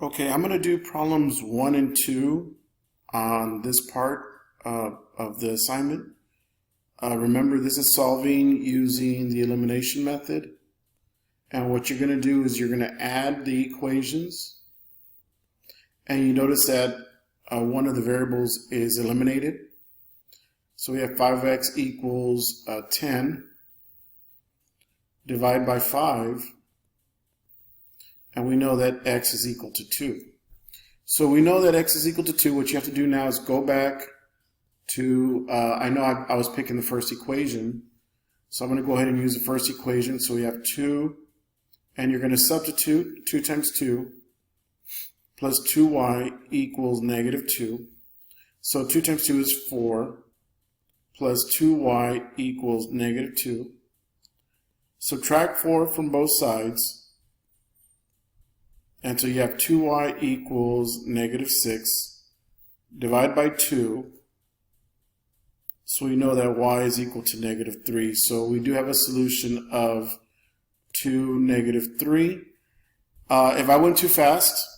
Okay, I'm going to do problems 1 and 2 on this part of the assignment. Remember, this is solving using the elimination method. And what you're going to do is you're going to add the equations. And you notice that one of the variables is eliminated. So we have 5x equals 10. Divide by 5. And we know that x is equal to 2. So we know that x is equal to 2. What you have to do now is go back to, I know I was picking the first equation. So I'm going to go ahead and use the first equation. So we have 2, and you're going to substitute 2 times 2 plus 2y equals negative 2. So 2 times 2 is 4 plus 2y equals negative 2. Subtract 4 from both sides. And so you have 2y equals negative 6. Divide by 2. So we know that y is equal to negative 3. So we do have a solution of 2, negative 3. If I went too fast,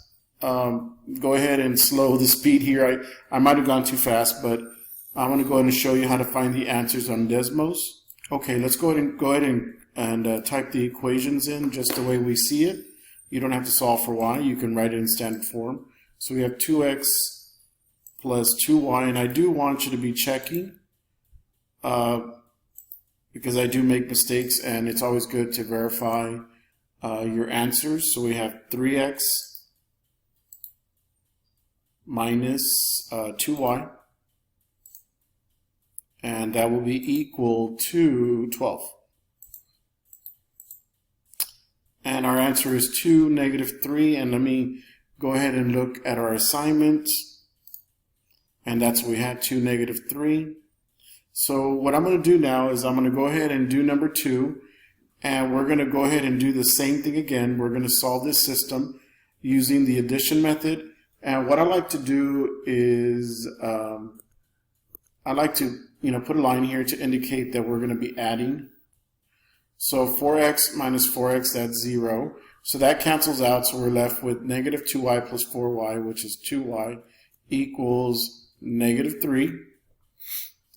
go ahead and slow the speed here. I might have gone too fast, but I'm going to go ahead and show you how to find the answers on Desmos. Okay, let's go ahead and type the equations in just the way we see it. You don't have to solve for y. You can write it in standard form. So we have 2x plus 2y, and I do want you to be checking because I do make mistakes, and it's always good to verify your answers. So we have 3x minus 2y, and that will be equal to 12. And our answer is 2, negative 3. And let me go ahead and look at our assignment. And that's what we had, 2, negative 3. So what I'm going to do now is I'm going to go ahead and do number 2. And we're going to go ahead and do the same thing again. We're going to solve this system using the addition method. And what I like to do is I like to put a line here to indicate that we're going to be adding. So 4x minus 4x, that's 0. So that cancels out, so we're left with negative 2y plus 4y, which is 2y, equals negative 3.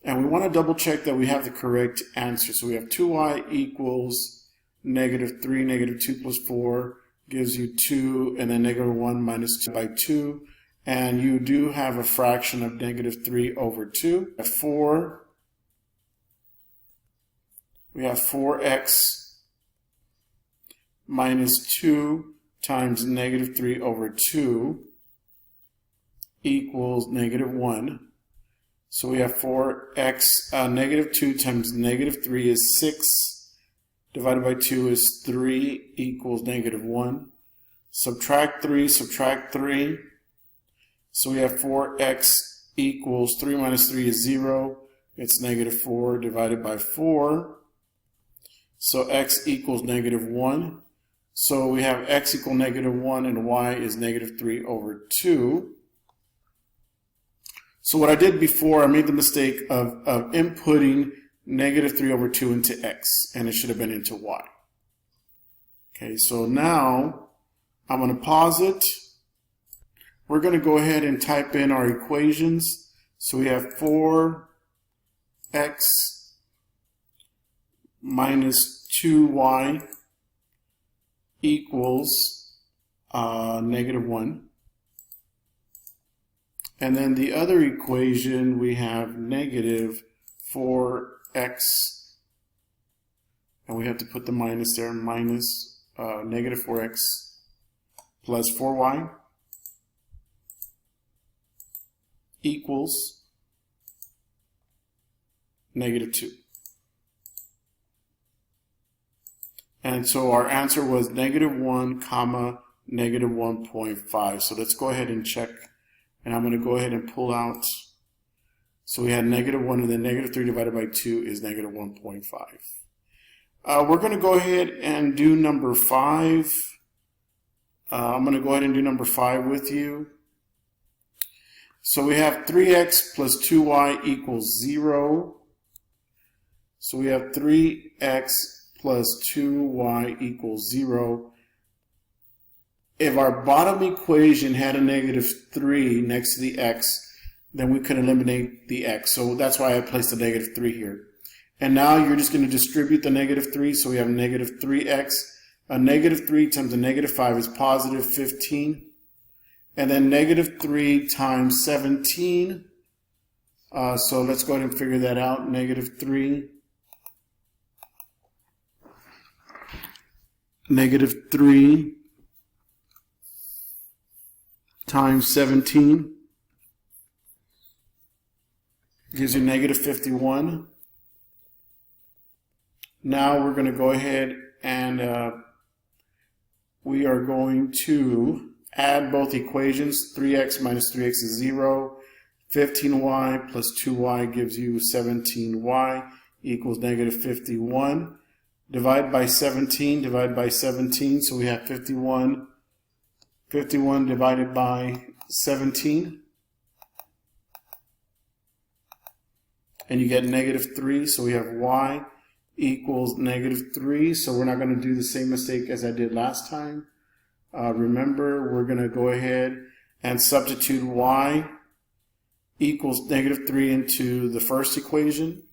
And we want to double check that we have the correct answer. So we have 2y equals negative 3, negative 2 plus 4 gives you 2, and then negative 1 minus 2 by 2. And you do have a fraction of negative 3 over 2. At 4. We have 4x minus 2 times negative 3 over 2 equals negative 1. So we have 4x, negative 2 times negative 3 is 6. Divided by 2 is 3 equals negative 1. Subtract 3, subtract 3. So we have 4x equals 3 minus 3 is 0. It's negative 4 divided by 4. So x equals negative 1. So we have x equal negative 1 and y is negative 3 over 2. So what I did before, I made the mistake of inputting negative 3 over 2 into x, and it should have been into y. Okay, so now I'm going to pause it. We're going to go ahead and type in our equations. So we have 4x minus 2y equals negative 1. And then the other equation, we have negative 4x, and we have to put the minus there, minus negative 4x plus 4y equals negative 2. And so our answer was negative 1 comma negative 1.5. So let's go ahead and check. And I'm going to go ahead and pull out. So we had negative 1, and then negative 3 divided by 2 is negative 1.5. We're going to go ahead and do number 5. I'm going to go ahead and do number 5 with you. So we have 3x plus 2y equals 0. So we have 3x plus 2y equals 0. if our bottom equation had a -3 next to the x, then we could eliminate the x. So that's why I placed a -3 here. And now you're just going to distribute the -3, so we have -3x. A -3 times a -5 is positive 15. And then -3 times 17. So let's go ahead and figure that out. -3. -3 times 17 gives you -51. Now we're going to go ahead and we are going to add both equations. 3x minus 3x is 0. 15y plus 2y gives you 17y equals -51. Divide by 17, divide by 17, so we have 51 divided by 17. And you get -3, so we have y equals -3. So we're not going to do the same mistake as I did last time. Remember, we're going to go ahead and substitute y equals -3 into the first equation.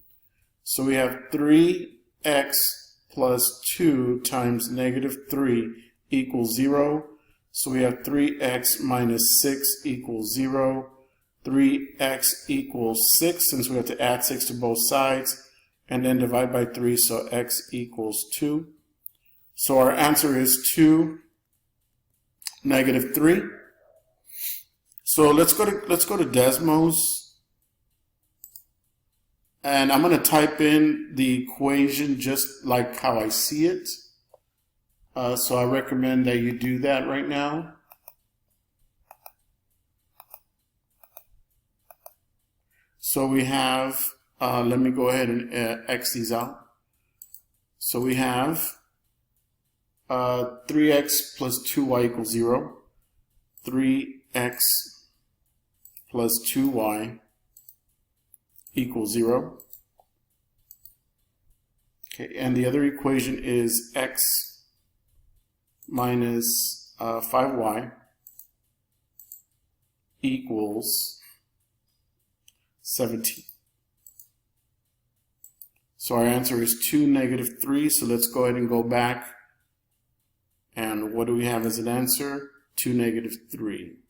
So we have 3x plus 2 times -3 equals 0. So we have 3x minus 6 equals 0. 3x equals 6, since we have to add 6 to both sides. And then divide by 3, so x equals 2. So our answer is 2, -3. So let's go to Desmos. And I'm going to type in the equation just like how I see it. So I recommend that you do that right now. So we have, let me go ahead and X these out. So we have 3x plus 2y equals 0. 3x plus 2y equals 0. Okay, and the other equation is x minus 5y equals 17. So our answer is 2, -3. So let's go ahead and go back. And what do we have as an answer? 2, -3.